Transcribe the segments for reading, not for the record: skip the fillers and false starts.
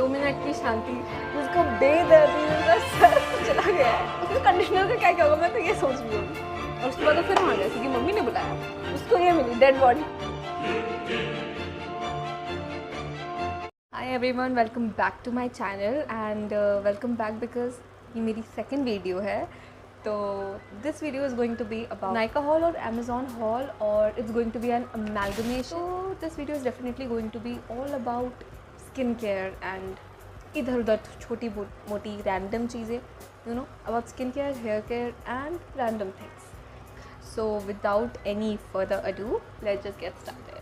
2 minute की शांति, उसका बेदर्दी, उसका सर चला गया है, उसके कंडीशनर का क्या क्या होगा, मैं तो ये सोच रही हूँ। और उसके बाद तो फिर वहाँ गया क्योंकि मम्मी ने बुलाया, उसको ये मिली dead body. Hi everyone, welcome back to my channel and welcome back because ये मेरी सेकंड वीडियो है। तो this video is going to be about Nykaa haul और अमेजॉन हॉल, और it's going to be an amalgamation. तो this video is definitely going to be all about skin care and इधर उधर छोटी मोटी रैंडम चीज़ें, you know, about skin care, hair care and random things. So without any further ado, let's just get started.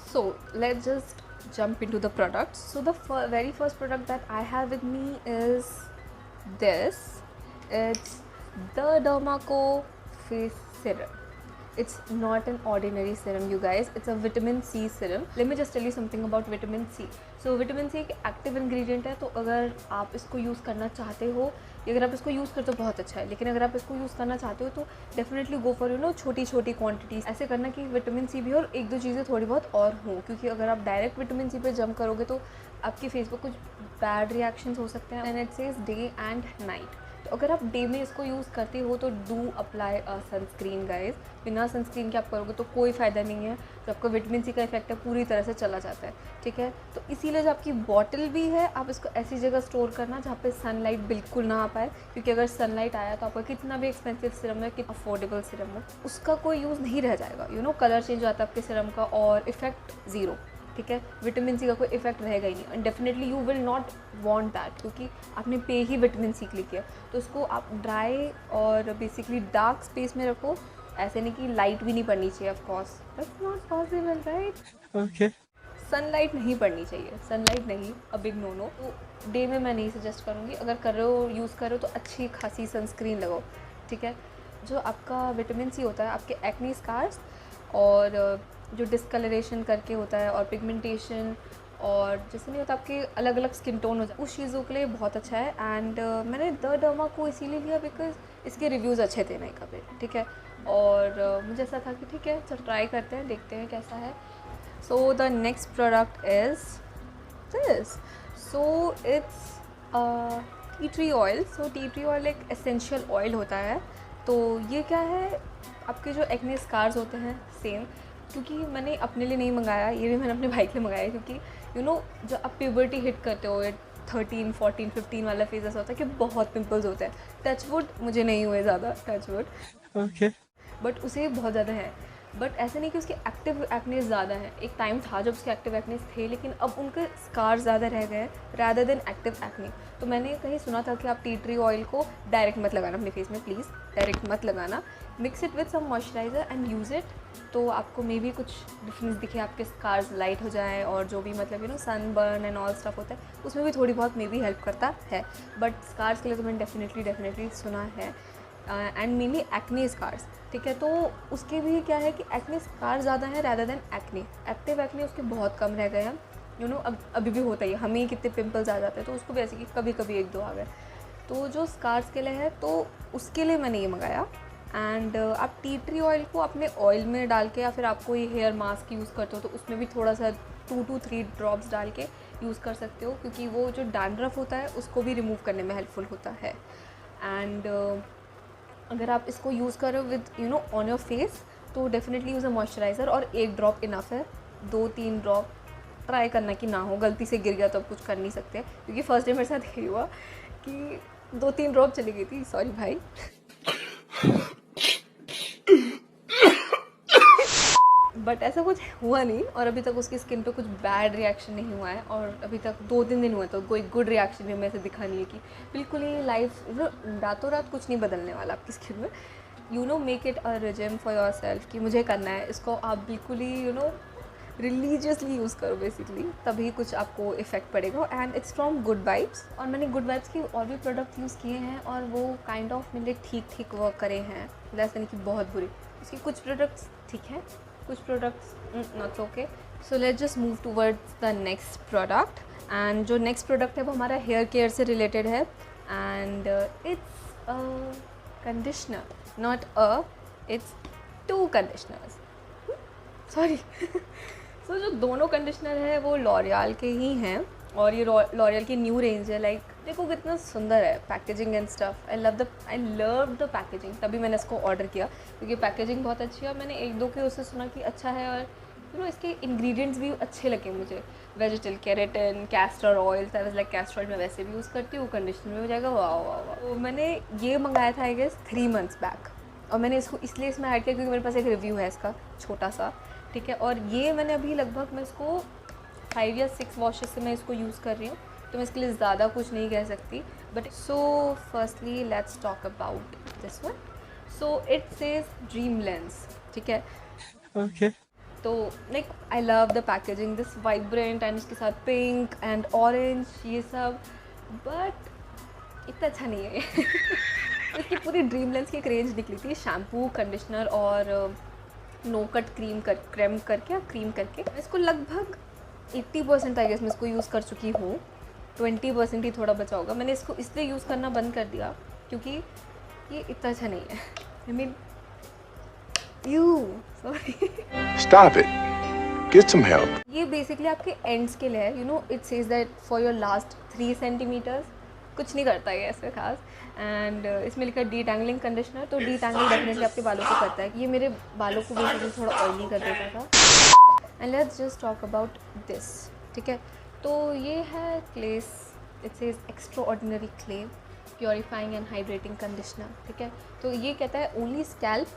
So let's just jump into the products. So the very first product that I have with me is this. It's the Dermaco face serum. It's not an ordinary serum, you guys. It's a vitamin C serum. Let me just tell you something about vitamin C. So vitamin C एक active ingredient है, तो अगर आप इसको use करना चाहते हो, या अगर आप इसको यूज़ करते हो बहुत अच्छा है, लेकिन अगर आप इसको यूज़ करना चाहते हो तो definitely go for, you know, छोटी छोटी क्वांटिटीज़। ऐसे करना कि विटामिन सी भी और एक दो चीज़ें थोड़ी बहुत और हों, क्योंकि अगर आप डायरेक्ट विटामिन सी पे जंप करोगे तो आपके फेस पर कुछ बैड रिएक्शंस हो सकते हैं। And it says day and night. तो अगर आप डे में इसको यूज़ करते हो तो do apply a sunscreen guys. बिना सनस्क्रीन के आप करोगे तो कोई फ़ायदा नहीं है, जो आपका विटामिन सी का इफेक्ट है पूरी तरह से चला जाता है, ठीक है। तो इसीलिए जो आपकी बॉटल भी है, आप इसको ऐसी जगह स्टोर करना जहाँ पे सनलाइट बिल्कुल ना आ पाए, क्योंकि अगर सनलाइट आया तो आपका कितना भी एक्सपेंसिव सिरम है, कितना अफोर्डेबल सिरम हो, उसका कोई यूज़ नहीं रह जाएगा। यू नो, कलर चेंज हो जाता है आपके सिरम का और इफेक्ट ज़ीरो, ठीक है। विटामिन सी का कोई इफेक्ट रहेगा ही नहीं, and definitely you will not want that, क्योंकि आपने पे ही विटामिन सी के लिए किया। तो इसको आप ड्राई और बेसिकली डार्क स्पेस में रखो। ऐसे नहीं कि लाइट भी नहीं पड़नी चाहिए, of course that's not possible, right. Okay. Sunlight नहीं पड़नी चाहिए, सनलाइट नहीं, अ बिग नो नो। तो डे में मैं नहीं सजेस्ट करूँगी। अगर कर रहे हो, यूज़ कर रहे हो, तो अच्छी खासी सनस्क्रीन लगाओ, ठीक है। जो आपका विटामिन सी होता है, आपके एक्ने स्कार्स और जो डिस्कलरेशन करके होता है और पिगमेंटेशन, और जैसे नहीं होता आपके अलग अलग स्किन टोन हो जाए, उस चीज़ों के लिए बहुत अच्छा है। एंड मैंने द डर्मा को इसीलिए लिया बिकॉज इसके रिव्यूज़ अच्छे थे नायका पे, ठीक है। और मुझे ऐसा था कि ठीक है, चल ट्राई करते हैं, देखते हैं कैसा है। सो the next product is this. So it's T tree oil. So T tree oil एक एसेंशियल ऑयल होता है। तो ये क्या है, आपके जो एक्ने स्कार्स होते हैं, सेम, क्योंकि मैंने अपने लिए नहीं मंगाया, ये भी मैंने अपने भाई के लिए मंगाया, क्योंकि यू नो जो आप प्यूबर्टी हिट करते हो, 13, 14, 15 वाला फेज ऐसा होता है कि बहुत पिंपल्स होते हैं। टच वुड मुझे नहीं हुए ज़्यादा, टच वुड, ओके। बट उसे बहुत ज़्यादा है। बट ऐसे नहीं कि उसके एक्टिव एक्नेस ज़्यादा हैं। एक टाइम था जब उसके एक्टिव एक्नेस थे, लेकिन अब उनके स्कार ज़्यादा रह गए रैदर देन एक्टिव एक्ने। तो मैंने कहीं सुना था कि आप टी ट्री ऑयल को डायरेक्ट मत लगाना अपने फेस में, प्लीज़ डायरेक्ट मत लगाना। Mix it with some moisturiser and use it, तो आपको मे बी कुछ डिफरेंस दिखे, आपके स्कार्स लाइट हो जाएँ, और जो भी मतलब you know sunburn and all stuff होता है उसमें भी थोड़ी बहुत मे बी हेल्प करता है। बट स्कार्स के लिए तो मैंने डेफिनेटली सुना है, एंड मेनली एक्ने स्कार्स, ठीक है। तो उसके भी क्या है कि एक्ने स्कार ज़्यादा है rather than acne. Active acne उसके बहुत कम रह गए हैं, यू नो। अब अभी भी होता ही है, हमें कितने पिंपल्स आ जाते हैं, तो उसको भी ऐसे कि कभी कभी एक दो आ गए। तो जो स्कार्स के लिए है, तो उसके लिए मैंने ये मंगाया। एंड आप टी ट्री ऑयल को अपने ऑयल में डाल के, या फिर आप कोई हेयर मास्क यूज़ करते हो तो उसमें भी थोड़ा सा 2 to 3 ड्रॉप्स डाल के यूज़ कर सकते हो, क्योंकि वो जो डैंड्रफ होता है उसको भी रिमूव करने में हेल्पफुल होता है। एंड अगर आप इसको यूज़ करो with you know on your face, तो डेफिनेटली यूज़ अ मॉइस्चराइज़र, और 1 ड्रॉप इनफ है। 2-3 ड्रॉप ट्राई करना कि ना हो, गलती से गिर गया तो आप कुछ कर नहीं सकते, क्योंकि फर्स्ट डे मेरे साथ यही हुआ कि 2-3 ड्रॉप चली गई थी, सॉरी भाई। बट ऐसा कुछ हुआ नहीं, और अभी तक उसकी स्किन पे कुछ बैड रिएक्शन नहीं हुआ है, और अभी तक 2-3 दिन हुए तो कोई गुड रिएक्शन भी हमें से दिखा नहीं है कि बिल्कुल ही लाइफ रातों रात कुछ नहीं बदलने वाला आपकी स्किन में। You know, make it a regime for your self कि मुझे करना है इसको, आप बिल्कुल ही यू नो रिलीजियसली यूज़ करो बेसिकली, तभी कुछ आपको इफेक्ट पड़ेगा। And it's from good vibes, और मैंने गुड वाइब्स की और भी प्रोडक्ट यूज़ किए हैं, और वो काइंड ऑफ मेरे ठीक ठीक वर्क करे हैं, ऐसा नहीं कि बहुत बुरी। उसकी कुछ प्रोडक्ट्स ठीक हैं, कुछ products not okay. So let's just move towards the next product. And जो नेक्स्ट प्रोडक्ट है वो हमारा हेयर केयर से रिलेटेड है, and it's a conditioner, not a, it's 2 conditioners. Sorry so जो दोनों कंडीशनर है वो लॉरियल के ही हैं और ये लॉरियल की न्यू रेंज है। लाइक देखो कितना सुंदर है packaging and stuff. I love the packaging, तभी मैंने इसको ऑर्डर किया क्योंकि पैकेजिंग बहुत अच्छी है। और मैंने एक दो के उससे सुना कि अच्छा है और इसके इंग्रेडिएंट्स भी अच्छे लगे मुझे। Vegetal keratin, castor oil, like castor oil मैं वैसे भी यूज़ करती हूँ, कंडीशनर में हो जाएगा। वाह वाह वाह। तो मैंने ये मंगाया था आई गेस 3 months बैक और मैंने इसको इसलिए इसमें ऐड किया क्योंकि मेरे पास एक रिव्यू है इसका छोटा सा, ठीक है। और ये मैंने अभी लगभग मैं इसको 5 या 6 वॉशेस से मैं इसको यूज़ कर रही हूँ, तो मैं इसके लिए ज़्यादा कुछ नहीं कह सकती। But so firstly let's talk about this one. So it says dream lens, ठीक है। ओके। तो like I love the packaging, this vibrant and उसके साथ पिंक एंड ऑरेंज ये सब, बट इतना अच्छा नहीं है। इसकी पूरी ड्रीम लेंस की एक रेंज निकली थी, शैम्पू, कंडीशनर और नो कट क्रीम करके मैं इसको लगभग 80% आई गेस मैं इसको यूज़ कर चुकी हूँ। 20% ही थोड़ा बचा होगा। मैंने इसको इसलिए यूज़ करना बंद कर दिया क्योंकि ये इतना अच्छा नहीं है। I mean sorry. Stop it. Get some help. ये बेसिकली आपके एंड्स के लिए है। It says that for your last 3 centimeters। कुछ नहीं करता है ऐसे खास। एंड इसमें लिखा है डीटैंगलिंग कंडीशनर, तो डीटैंगल डेफिनेटली आपके बालों को करता है। ये मेरे बालों को बेसिकली थोड़ा ऑयली कर देता था। And let's just talk about this, ठीक है। तो ये है clays, it says extraordinary clay purifying and hydrating conditioner, ठीक है। तो ये कहता है ओनली स्कैल्प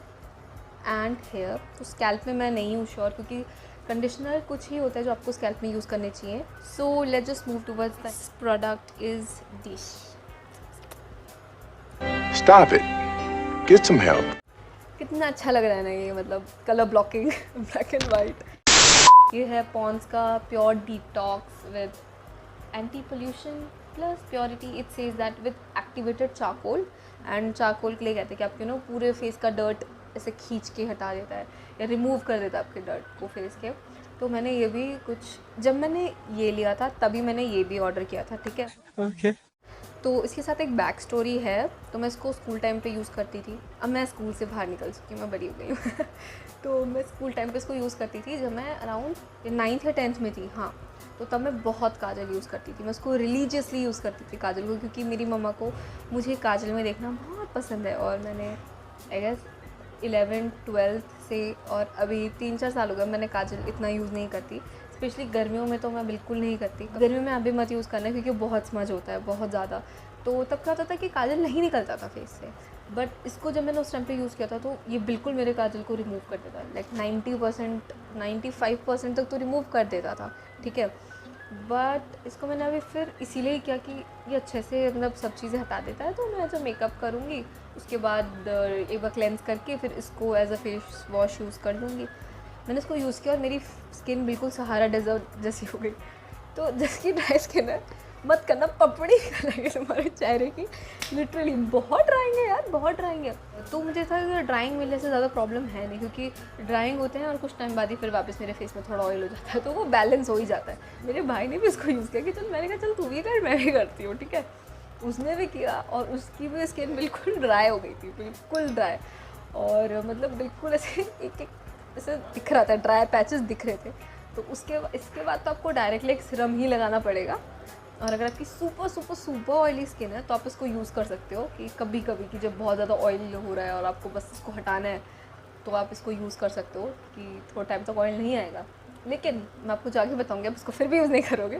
एंड हेयर। तो स्कैल्प में मैं नहीं हूँ श्योर क्योंकि कंडीशनर कुछ ही होता है जो आपको स्कैल्प में यूज़ करने चाहिए। So let's just move towards this product is this. Stop it. Get some help. कितना अच्छा लग रहा है ना ये, मतलब colour blocking black and white. ये है पॉन्ड्स का pure detox with anti pollution plus purity. It says that with activated charcoal, and charcoal के लिए कहते हैं कि आप पूरे फेस का डर्ट ऐसे खींच के हटा देता है या रिमूव कर देता है आपके डर्ट को फेस के। तो मैंने ये भी कुछ, जब मैंने ये लिया था तभी मैंने ये भी ऑर्डर किया था, ठीक है। Okay. तो इसके साथ एक बैक स्टोरी है। तो मैं इसको स्कूल टाइम पे यूज़ करती थी। अब मैं स्कूल से बाहर निकल चुकी हूँ, मैं बड़ी हो गई हूँ। तो मैं स्कूल टाइम पे इसको यूज़ करती थी जब मैं अराउंड 9th या 10th में थी, हाँ। तो तब मैं बहुत काजल यूज़ करती थी। मैं उसको रिलीजियसली यूज़ करती थी काजल को, क्योंकि मेरी मम्मा को मुझे काजल में देखना बहुत पसंद है। और मैंने आई गेस 11th 12th से और अभी 3-4 साल हो गए मैंने काजल इतना यूज़ नहीं करती। स्पेशली गर्मियों में तो मैं बिल्कुल नहीं करती। गर्मियों में अभी मत यूज़ करना क्योंकि बहुत स्मज होता है बहुत ज़्यादा। तो तब क्या होता था कि काजल नहीं निकलता था फेस से। बट इसको जब मैंने उस टाइम पे यूज़ किया था तो ये बिल्कुल मेरे काजल को रिमूव कर देता, लाइक 90% 95% तक तो रिमूव कर देता था, ठीक है। बट इसको मैंने अभी फिर इसीलिए किया कि ये अच्छे से मतलब सब चीज़ें हटा देता है। तो मैं जब मेकअप करूँगी उसके बाद एक बार क्लेंस करके फिर इसको as a face wash use कर लूँगी। मैंने इसको यूज़ किया और मेरी स्किन बिल्कुल सहारा डेजर्ट जैसी हो गई। तो जिसकी ड्राई स्किन है मत करना, पपड़ी लगे तुम्हारे चेहरे की, लिटरली बहुत ड्राइंग है यार, बहुत ड्राइंग है। तो मुझे था कि ड्राइंग मिलने से ज़्यादा प्रॉब्लम है नहीं, क्योंकि ड्राइंग होते हैं और कुछ टाइम बाद ही फिर वापस मेरे फेस में थोड़ा ऑयल हो जाता है, तो वो बैलेंस हो ही जाता है। मेरे भाई ने भी इसको यूज़ किया कि चल, मैंने कहा चल तू भी कर, मैं भी करती हूँ, ठीक है। उसने भी किया और उसकी भी स्किन बिल्कुल ड्राई हो गई थी, बिल्कुल ड्राई। और मतलब बिल्कुल ऐसे एक ऐसे दिख रहा था, ड्राई पैचेस दिख रहे थे। तो इसके बाद तो आपको डायरेक्टली एक सिरम ही लगाना पड़ेगा। और अगर आपकी super super super oily skin है तो आप इसको यूज़ कर सकते हो कि कभी कभी कि जब बहुत ज़्यादा ऑयल हो रहा है और आपको बस इसको हटाना है तो आप इसको यूज़ कर सकते हो कि थोड़ा टाइम तक ऑयल नहीं आएगा। लेकिन मैं आपको जाके बताऊँगी, आप इसको फिर भी यूज़ नहीं करोगे।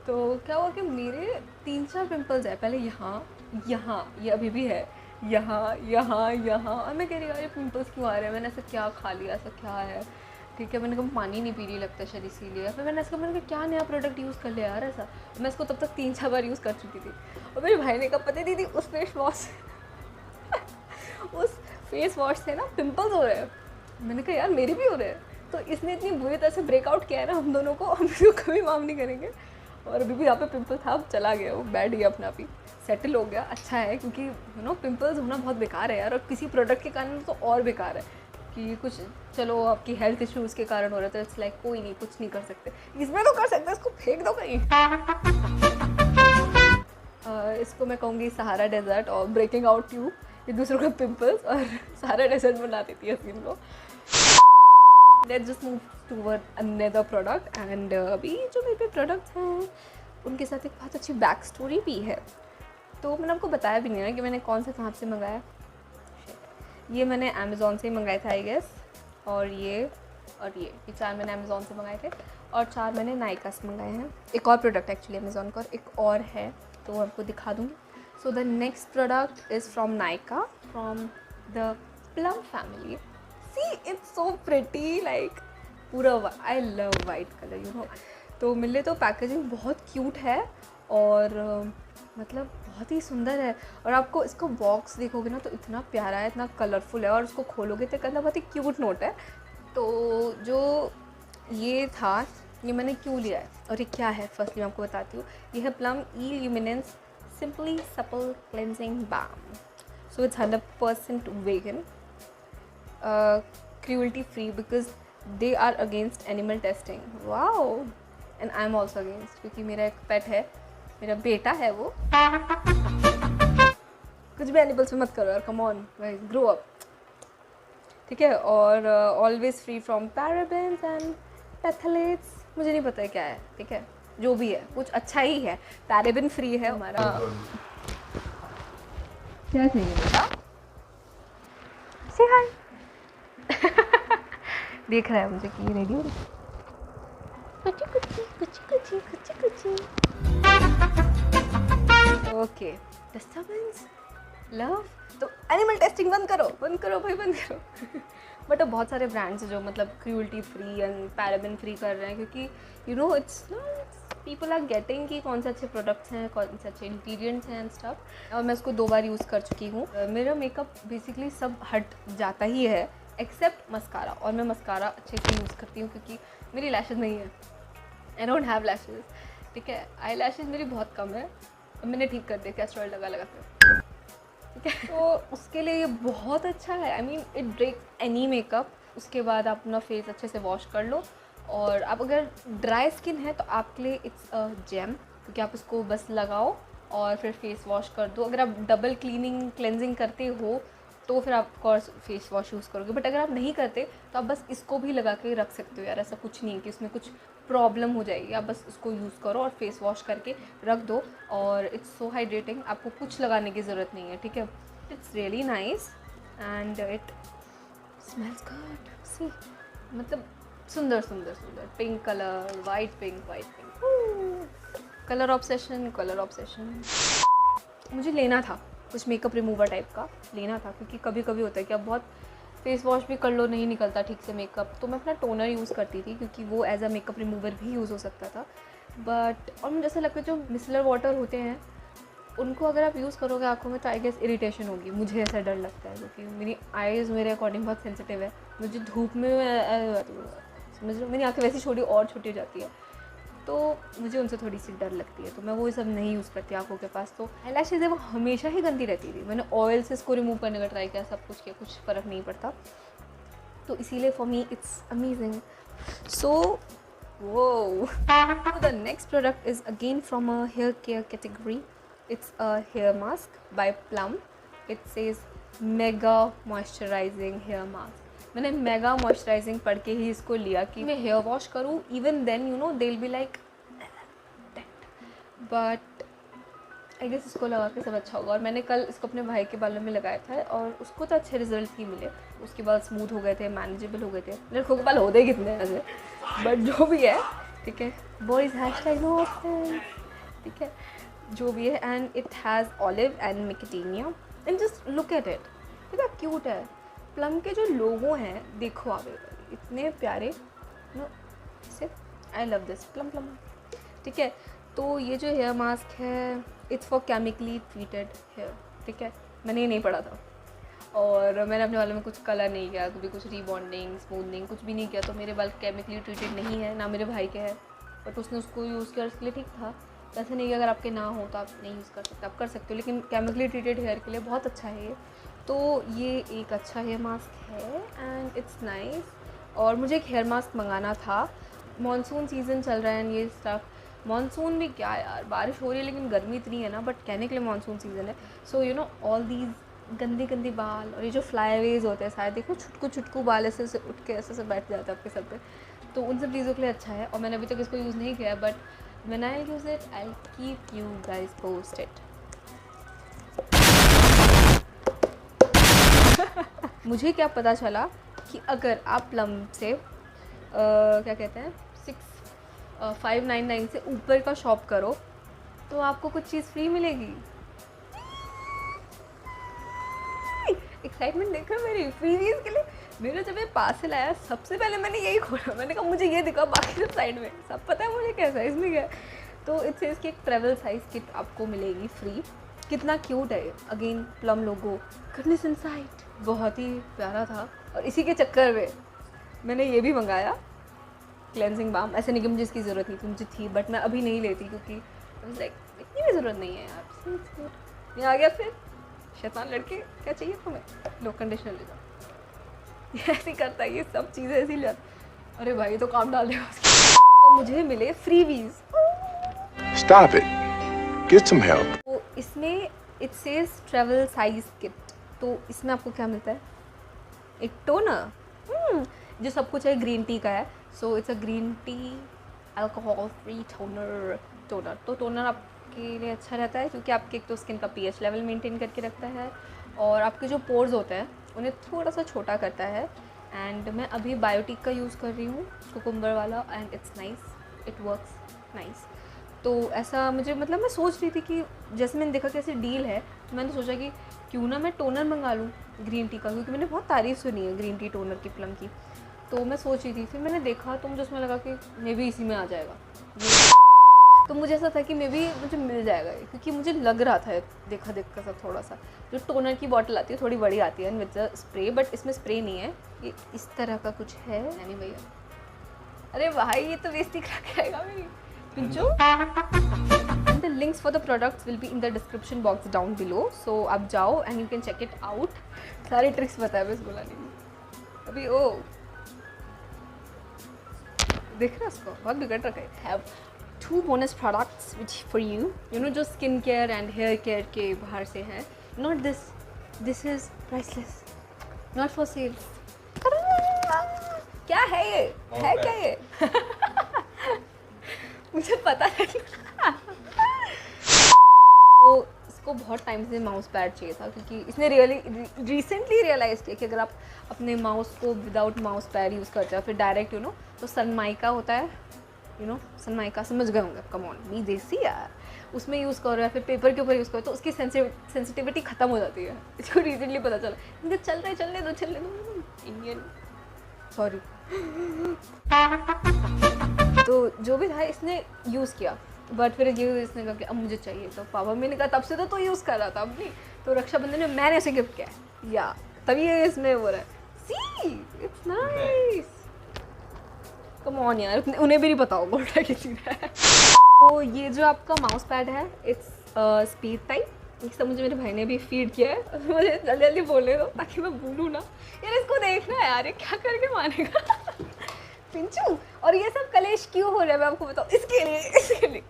तो क्या हुआ कि मेरे 3-4 पिंपल्स है, पहले यहाँ ये अभी भी है, यहाँ और मैं कह रही यार ये पिंपल्स क्यों आ रहे हैं, मैंने ऐसा क्या खा लिया, ऐसा क्या है, ठीक है। मैंने कहा पानी नहीं पी रही लगता है शायद इसीलिए। फिर मैंने कहा क्या नया प्रोडक्ट यूज़ कर लिया यार ऐसा। मैं इसको तब तक 3-4 बार यूज़ कर चुकी थी। और मेरे भाई ने कहा पता दीदी उस फेस वॉश से ना पिंपल्स हो रहे हैं। मैंने कहा यार मेरे भी हो रहे हैं। तो इसने इतनी बुरी तरह से ब्रेकआउट किया है ना हम दोनों को, हम इसको कभी माफ़ नहीं करेंगे। और अभी भी यहाँ पे पिंपल था, अब चला गया, वो बैठ गया अपना आप ही, सेटल हो गया। अच्छा है, क्योंकि पिंपल्स होना बहुत बेकार है यार, और किसी प्रोडक्ट के कारण तो और बेकार है कि कुछ चलो आपकी हेल्थ इश्यूज़ के कारण हो रहा था, इट्स लाइक कोई नहीं, कुछ नहीं कर सकते। इसमें तो कर सकते, इसको फेंक दो कहीं। इसको मैं कहूँगी सहारा डेजर्ट और ब्रेकिंग आउट ट्यूब, ये दूसरों का पिंपल्स और सहारा डेजर्ट बना देती है स्किन को। Let's just move toward another product and अभी जो मेरे पे प्रोडक्ट्स हैं उनके साथ एक बहुत अच्छी बैक स्टोरी भी है। तो मैंने आपको बताया भी नहीं ना कि मैंने कौन से कहाँ से मंगाया। ये मैंने अमेज़ॉन से ही मंगाए थे आई गेस, और ये 4 मैंने अमेज़ॉन से मंगाए थे और 4 मैंने नायका से मंगाए हैं। एक और प्रोडक्ट एक्चुअली अमेज़ॉन का और एक और है तो आपको दिखा दूँगी। So the next product is from Nykaa from the Plum family. See it's so pretty, like पूरा I love white colour you know. तो मिले तो पैकेजिंग बहुत क्यूट है और मतलब बहुत ही सुंदर है। और आपको इसको बॉक्स देखोगे ना तो इतना प्यारा है, इतना कलरफुल है और उसको खोलोगे तो कहना बहुत ही क्यूट नोट है। तो जो ये था ये मैंने क्यों लिया है और ये क्या है फर्स्टली मैं आपको बताती हूँ। ये है Plum E luminance simply supple cleansing balm. So it's 100% vegan, cruelty free because they are against animal testing. Wow! And I'm also against क्योंकि मेरा एक पेट है, मेरा बेटा है वो। कुछ भी एनिमल्स में मत करो यार, come on guys, grow up, ठीक है। और always free from parabens and phthalates, मुझे नहीं पता है क्या है, ठीक है, जो भी है कुछ अच्छा ही है। पैराबेन फ्री है हमारा। क्या चाहिए बेटा? से हाय देख रहा है मुझे कि रेडी हो रही। ओके, डिस्टर्बेंस, लव, तो एनिमल टेस्टिंग बंद करो भाई, बंद करो। बट अब बहुत सारे ब्रांड्स हैं जो मतलब cruelty free and paraben free कर रहे हैं क्योंकि you know it's people are getting कि कौन से अच्छे प्रोडक्ट्स हैं, कौन से अच्छे इंग्रेडिएंट्स हैं एंड स्टफ। और मैं उसको 2 बार यूज़ कर चुकी हूँ। मेरा मेकअप बेसिकली सब हट जाता ही है एक्सेप्ट मस्कारा, और मैं मस्कारा अच्छे से यूज़ करती हूँ क्योंकि मेरी लैशेज़ नहीं है, आई डोंट हैव लैशेज़, ठीक है। आई लैशेज़ मेरी बहुत कम है, अब मैंने ठीक कर दिया कैस्टर ऑयल लगा कर, ठीक है। तो उसके लिए ये बहुत अच्छा है। I mean it break any makeup. उसके बाद आप अपना फेस अच्छे से वॉश कर लो, और आप अगर ड्राई स्किन है तो आपके लिए इट्स अ जेम क्योंकि आप उसको बस लगाओ और फिर फेस वॉश कर दो। अगर आप डबल क्लेंजिंग करते हो तो फिर आप कोर्स फेस वॉश यूज़ करोगे, बट अगर आप नहीं करते तो आप बस इसको भी लगा के रख सकते हो यार। ऐसा कुछ नहीं है कि उसमें कुछ प्रॉब्लम हो जाएगी, आप बस उसको यूज़ करो और फेस वॉश करके रख दो और इट्स सो हाइड्रेटिंग, आपको कुछ लगाने की ज़रूरत नहीं है, ठीक है। It's really nice and it smells good. See मतलब सुंदर सुंदर सुंदर pink colour, white pink colour obsession. मुझे लेना था कुछ मेकअप रिमूवर टाइप का लेना था क्योंकि कभी कभी होता है कि आप बहुत फेस वॉश भी कर लो, नहीं निकलता ठीक से मेकअप, तो मैं अपना टोनर यूज़ करती थी क्योंकि वो एज अ मेकअप रिमूवर भी यूज़ हो सकता था। बट और मुझे ऐसा लगता है जो मिसलर वाटर होते हैं उनको अगर आप यूज़ करोगे आँखों में तो आई गेस इरिटेशन होगी, मुझे ऐसा डर लगता है क्योंकि मेरी आईज़ मेरे अकॉर्डिंग बहुत सेंसिटिव है। मुझे धूप में समझ लो मेरी आँखें वैसी छोटी और छोटी हो जाती है, तो मुझे उनसे थोड़ी सी डर लगती है, तो मैं वो सब नहीं यूज़ करती आँखों के पास। तो आईलैशेज़ है वो हमेशा ही गंदी रहती थी। मैंने ऑयल से इसको रिमूव करने का ट्राई किया, सब कुछ किया, कुछ फ़र्क नहीं पड़ता, तो इसीलिए for me it's amazing. So वो the next product is again from a hair care category. It's a hair mask by Plum. It says mega moisturising hair mask. मैंने मेगा मॉइस्चराइजिंग पढ़ के ही इसको लिया कि मैं हेयर वॉश करूँ, even then you know they will be like but I guess इसको लगा के सब अच्छा होगा। और मैंने कल इसको अपने भाई के बालों में लगाया था और उसको तो अच्छे रिजल्ट ही मिले, उसके बाल स्मूथ हो गए थे, मैनेजेबल हो गए थे। लड़कों के बाल होते कितने हैं ऐसे, बट जो भी है ठीक है, बॉयज़ हैशटैग नो ऑफेंस, ठीक है, जो भी है। And it has olive and macadamia and just look at it, कितना क्यूट है। प्लम के जो लोगो हैं देखो आप, इतने प्यारे नो, इसे आई लव दिस प्लम, ठीक है। तो ये जो हेयर मास्क है it's for chemically treated hair, ठीक है। मैंने ये नहीं पढ़ा था और मैंने अपने बालों में कुछ कलर नहीं किया, कभी कुछ रीबॉन्डिंग स्मूथनिंग कुछ भी नहीं किया, तो मेरे बाल केमिकली ट्रीटेड नहीं है, ना मेरे भाई के है, बट उसने उसको यूज़ किया उसके लिए ठीक था। वैसे नहीं कि अगर आपके ना हो तो आप नहीं यूज़ कर सकते, आप कर सकते हो, लेकिन केमिकली ट्रीटेड हेयर के लिए बहुत अच्छा है ये। तो ये एक अच्छा हेयर मास्क है एंड इट्स नाइस। और मुझे एक हेयर मास्क मंगाना था, मॉनसून सीज़न चल रहा है एंड ये स्टफ, मॉनसून भी क्या यार, बारिश हो रही है लेकिन गर्मी इतनी है ना, बट कहने के लिए मॉनसून सीज़न है। So you know all these गंदी गंदी बाल और ये जो फ्लाईवेज होते हैं शायद, देखो छुटकू छुटकू बाल ऐसे से उठ के ऐसे से बैठ जाता है आपके सर पे, तो उन सब चीज़ों के लिए अच्छा है। और मैंने अभी तक इसको यूज़ नहीं किया है, but when I use it I keep you guys posted. मुझे क्या पता चला कि अगर आप प्लम से क्या कहते हैं 599 से ऊपर का शॉप करो तो आपको कुछ चीज़ फ्री मिलेगी। एक्साइटमेंट देखो मेरी फ्रीवीज के लिए। मेरा जब ये पार्सल आया सबसे पहले मैंने यही खोला, मैंने कहा मुझे ये दिखा, बाकी सब साइड में, सब पता है मुझे क्या साइज़ में क्या है। तो इट्स इसकी एक ट्रैवल साइज़ किट आपको मिलेगी फ्री। कितना क्यूट है, अगेन प्लम लोगो, गुडनेस इनसाइट, बहुत ही प्यारा था। और इसी के चक्कर में मैंने ये भी मंगाया क्लेंजिंग बाम। ऐसे नहीं कि मुझे इसकी ज़रूरत नहीं थी, मुझे थी, बट मैं अभी नहीं लेती क्योंकि लाइक इतनी भी ज़रूरत नहीं है यार। ये आ गया फिर शैतान लड़के, क्या चाहिए तुम्हें, लो कंडीशनर ले जाओ। ऐसे ही करता है ये सब चीज़ें, ऐसी ले। अरे भाई तो काम डाल देगा उसकी। तो मुझे मिले freebies. Stop it. Get some help. तो इसमें it says travel size kit. तो इसमें आपको क्या मिलता है, एक टोनर, जो सब कुछ है ग्रीन टी का है। So it's a green tea alcohol free toner. तो टोनर आपके लिए अच्छा रहता है क्योंकि आपके एक तो स्किन का पीएच लेवल मेंटेन करके रखता है और आपके जो पोर्स होते हैं उन्हें थोड़ा सा छोटा करता है। एंड मैं अभी बायोटिक का यूज़ कर रही हूँ, कुकुम्बर वाला, and it's nice, it works nice. तो ऐसा मुझे मतलब मैं सोच रही थी कि जैसे मैंने देखा कि ऐसी डील है तो मैंने सोचा कि क्यों ना मैं टोनर मंगा लूँ ग्रीन टी का, क्योंकि मैंने बहुत तारीफ़ सुनी है ग्रीन टी टोनर की, प्लम की। तो मैं सोच रही थी, फिर मैंने देखा तो मुझे उसमें लगा कि मे भी इसी में आ जाएगा। तो मुझे ऐसा था कि मे भी मुझे मिल जाएगा, क्योंकि मुझे लग रहा था देखा सब थोड़ा सा। जो टोनर की बॉटल आती है थोड़ी बड़ी आती है विद स्प्रे, बट इसमें स्प्रे नहीं है, ये इस तरह का कुछ है। नहीं भैया, अरे भाई ये तो बेइज्जती करा के आएगा मेरी Pinchoo. The links for the products will be in the description box down below. So आप जाओ and you can check it out. सारी ट्रिक्स पता है बस बुलाने की। अभी ओ देख रहा उसको बहुत बिगड़ रखा है। Have 2 bonus products which for you. You know जो skin care and hair care के बाहर से है। Not this. This is priceless. Not for sale. क्या है ये? है क्या ये? मुझे पता नहीं। तो इसको बहुत टाइम से माउस पैड चाहिए था, क्योंकि इसने रिसेंटली रियलाइज़ किया कि अगर आप अपने माउस को विदाउट माउस पैड यूज़ करते हो फिर डायरेक्ट तो सनमाइका होता है, सनमाइका समझ गए होंगे, कम ऑन बी देसी यार, उसमें यूज़ करो या फिर पेपर के ऊपर यूज़ करो तो उसकी सेंसिटिविटी ख़त्म हो जाती है। इसको रिसेंटली पता चला, इनके चलने दो इंडियन, सॉरी। तो जो भी था इसने यूज़ किया, बट फिर ये इसने कहा कि अब मुझे चाहिए, तो पापा मैंने कहा तब से तो यूज़ कर रहा था, अब नहीं। तो रक्षाबंधन में मैंने ऐसे गिफ्ट किया है, या तभी ये इसमें हो रहा है। See it's nice, come on यार, उन्हें भी नहीं पता होगा उल्टा किसी ने। तो ये जो आपका माउस पैड है इट्स स्पीड टाइप, इसका मुझे मेरे भाई ने भी फीड किया है। मुझे जल्दी जल्दी बोलने दो ताकि मैं भूलूँ ना यार, इसको देखना है यार, ये क्या करके मानेगा पिंचू। और ये सब कलेश क्यों हो रहा है मैं आपको बताऊँ, इसके लिए।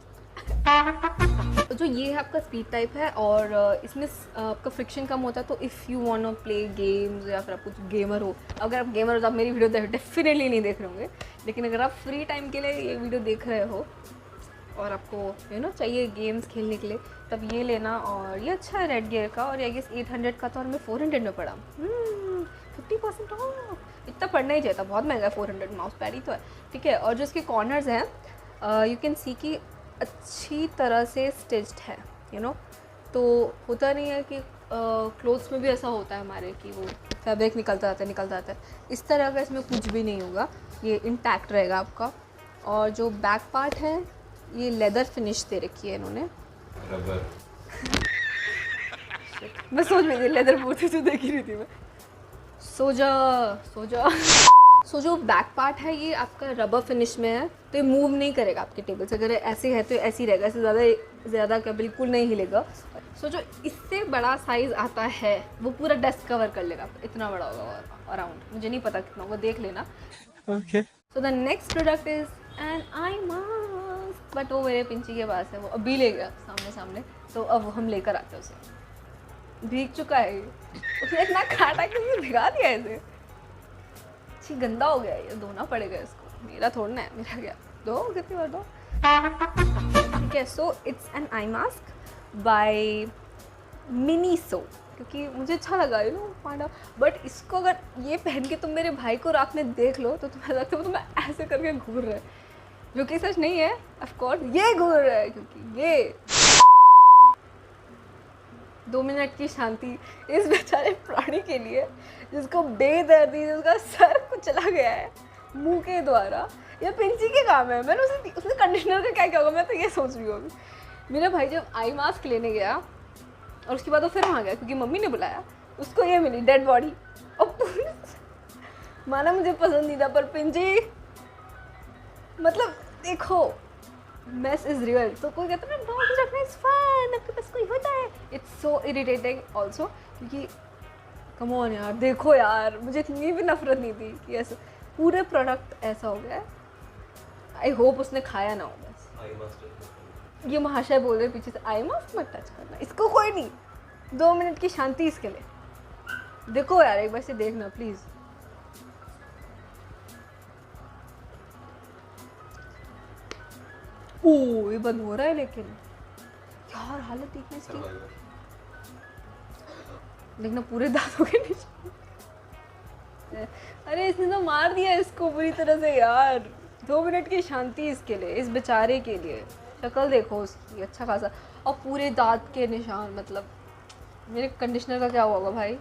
तो जो ये है आपका स्पीड टाइप है और इसमें आपका फ्रिक्शन कम होता है। तो if you want to play games या फिर आप कुछ गेमर हो, अगर आप गेमर हो तो आप मेरी वीडियो डेफिनेटली नहीं देख रहे होंगे, लेकिन अगर आप फ्री टाइम के लिए ये वीडियो देख रहे हो और आपको चाहिए गेम्स खेलने के लिए, तब ये लेना। और ये अच्छा है रेड गियर का, और ये 800 का था और मैं 400 में पड़ा। 50% ऑफ, इतना पड़ना ही चाहिए था, बहुत महंगा है 400, माउस पैड ही तो है, ठीक है। और जो इसके कॉर्नर्स हैं यू कैन सी कि अच्छी तरह से स्टिच्ड है, तो होता नहीं है कि क्लोथ्स में भी ऐसा होता है हमारे कि वो फैब्रिक निकलता आता है। इस तरह का इसमें कुछ भी नहीं होगा, ये इंटैक्ट रहेगा आपका। और जो बैक पार्ट है ये लेदर फिनिश दे रखी है इन्होंने, रबर। मैं सोच रही थी लेदर बोलती तो देख ही रही थी मैं। सो जा। सो जो बैक पार्ट है ये आपका रबर फिनिश में है, तो ये मूव नहीं करेगा आपके टेबल से। अगर ऐसे है तो ऐसे ही रहेगा, इससे ज़्यादा क्या बिल्कुल नहीं हिलेगा। सो जो इससे बड़ा साइज़ आता है वो पूरा डेस्क कवर कर लेगा, इतना बड़ा होगा अराउंड, मुझे नहीं पता कितना होगा, देख लेना। Okay. So the next product is an eye mask, but वो मेरे पिंची के पास है, वो अभी ले गया सामने, तो अब हम लेकर आते हैं उसे। भीग चुका है ये। उसने इतना काटा कि मुझे भिगा दिया ऐसे। छी गंदा हो गया ये, धोना पड़ेगा इसको। मेरा थोड़ा ना है, मेरा क्या दो, कितनी बार दो। ठीक है, so it's an eye mask by Miniso, क्योंकि मुझे अच्छा लगा यू नो पांडा। बट इसको अगर ये पहन के तुम मेरे भाई को रात में देख लो तो तुम्हें लगता है वो तुम्हें ऐसे करके घूर रहा है, जो कि सच नहीं है। ऑफ कोर्स ये घूर रहा है, क्योंकि ये 2 मिनट की शांति इस बेचारे प्राणी के लिए जिसको बेदर्दी, जिसका सर कुछ चला गया है मुंह के द्वारा। ये पिंची के काम है। मैंने उसने कंडीशनर का क्या होगा, मैं तो ये सोच रही हूँ अभी। मेरा भाई जब आई मास्क लेने गया और उसके बाद वो फिर वहाँ गया क्योंकि मम्मी ने बुलाया, उसको ये मिली डेड बॉडी। और माना मुझे पसंद नहीं था, पर पिंची मतलब देखो मेस इज रियल। तो कोई कहता है ना डॉग रखना इज फन, आपके पास कोई होता है। इट्स सो इरिटेटिंग ऑल्सो, क्योंकि कम ऑन यार, देखो यार मुझे इतनी भी नफरत नहीं थी कि ऐसा पूरे प्रोडक्ट ऐसा हो गया है। आई होप उसने खाया ना हो। बस ये महाशय बोल रहे पीछे से आई मास्क मत टच करना इसको, कोई नहीं, 2 मिनट की शांति इसके लिए। देखो यार एक बार से देखना प्लीज। ओ ये बंद हो रहा है, लेकिन यार हालत देखना इसकी, देखना पूरे दांतों के नीचे। अरे इसने तो मार दिया इसको पूरी तरह से यार। 2 मिनट की शांति इसके लिए, इस बेचारे के लिए। शक्ल देखो उसकी अच्छा खासा, और पूरे दांत के निशान। मतलब मेरे कंडीशनर का क्या होगा भाई।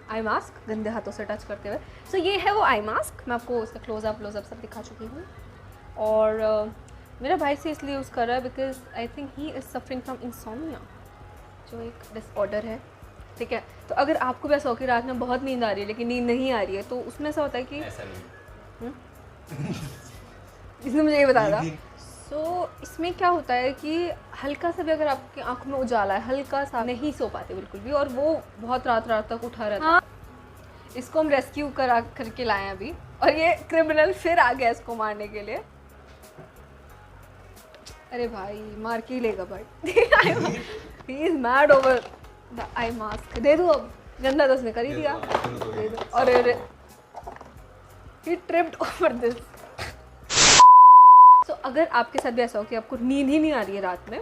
आई मास्क गंदे हाथों से टच करते हुए। सो ये है वो आई मास्क। मैं आपको उसका क्लोजअप सब दिखा चुकी हूँ। और मेरा भाई से इसलिए यूज़ कर रहा है because I think he is suffering from insomnia, जो एक डिसऑर्डर है। ठीक है, तो अगर आपको भी ऐसा हो कि रात में बहुत नींद आ रही है लेकिन नींद नहीं आ रही है, तो उसमें ऐसा होता है कि ऐसा नहीं इसने मुझे ये बताया था। सो इसमें क्या होता है कि हल्का सा भी अगर आपकी आंखों में उजाला है, हल्का सा, नहीं सो पाते बिल्कुल भी, और वो बहुत रात तक उठा रहता है। हाँ, इसको हम रेस्क्यू करके लाए हैं अभी, और ये क्रिमिनल फिर आ गया इसको मारने के लिए। अरे भाई मार के ही लेगा भाई। He is mad over the eye mask. दे दो अब, गंदा तो उसने कर ही दिया, दे दो। अरे ही ट्रिप्ड ओवर दिस। सो अगर आपके साथ भी ऐसा हो कि आपको नींद ही नहीं आ रही है रात में,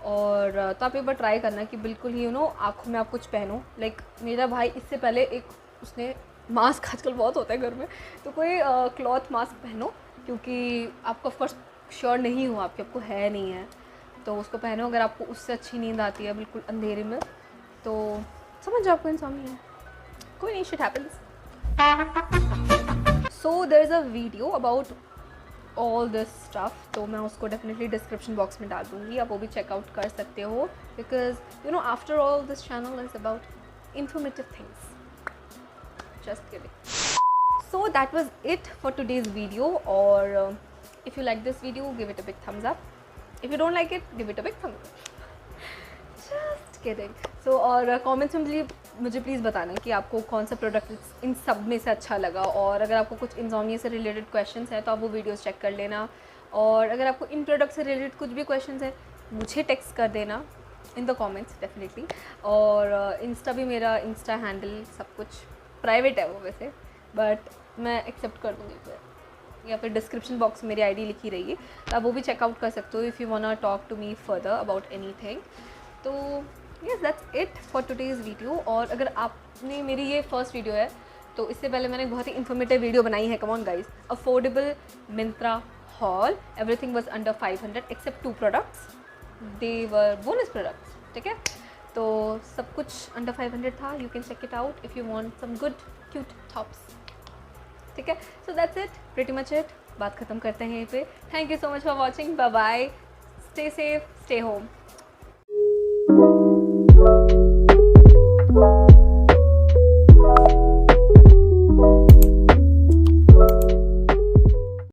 और तो आप एक बार ट्राई करना कि बिल्कुल ही आँखों में आप कुछ पहनो। लाइक मेरा भाई इससे पहले उसने मास्क, आजकल बहुत होता है घर में, तो कोई क्लॉथ मास्क पहनो, क्योंकि आपको ऑफकोर्स श्योर नहीं हो आपको है नहीं है, तो उसको पहनो। अगर आपको उससे अच्छी नींद आती है बिल्कुल अंधेरे में, तो समझ जाओ आपको इंसोम्निया है। कोई नहीं, shit happens. So there is a video about all this stuff, तो मैं उसको डेफिनेटली डिस्क्रिप्शन बॉक्स में डाल दूँगी, आप वो भी चेकआउट कर सकते हो। Because after all this channel is about informative things. Just kidding. So that was it for today's video. Or if you like this video, give it a big thumbs up. If you don't like it, give it a big thumbs up. Just kidding. So और comments में मुझे please बताना कि आपको कौन सा product in सब में से अच्छा लगा, और अगर आपको कुछ इंसोम्निया से रिलेटेड क्वेश्चंस हैं तो आप वो वीडियोस चेक कर लेना, और अगर आपको इन प्रोडक्ट से रिलेटेड कुछ भी क्वेश्चंस हैं मुझे टेक्स्ट कर देना इन द कमेंट्स डेफिनेटली। और इंस्टा भी, मेरा इंस्टा हैंडल सब कुछ प्राइवेट है वो वैसे, बट मैं एक्सेप्ट कर दूँगी फिर, या फिर डिस्क्रिप्शन बॉक्स में मेरी आईडी लिखी रहेगी, तो आप वो भी चेकआउट कर सकते हो if you want talk to me further about anything. तो yes that's it for today's video. और अगर आपने, मेरी ये फर्स्ट वीडियो है, तो इससे पहले मैंने बहुत ही इन्फॉर्मेटिव वीडियो बनाई है। Come on guys, affordable Myntra haul, everything was under 500 except 2 products, they were bonus products. ठीक है, तो सब कुछ अंडर 500 था। You can check it out if you want some good cute tops. ठीक है, so that's it, pretty much it. बात ख़त्म करते हैं यहीं पे। Thank you so much for watching. Bye bye, stay safe, stay home.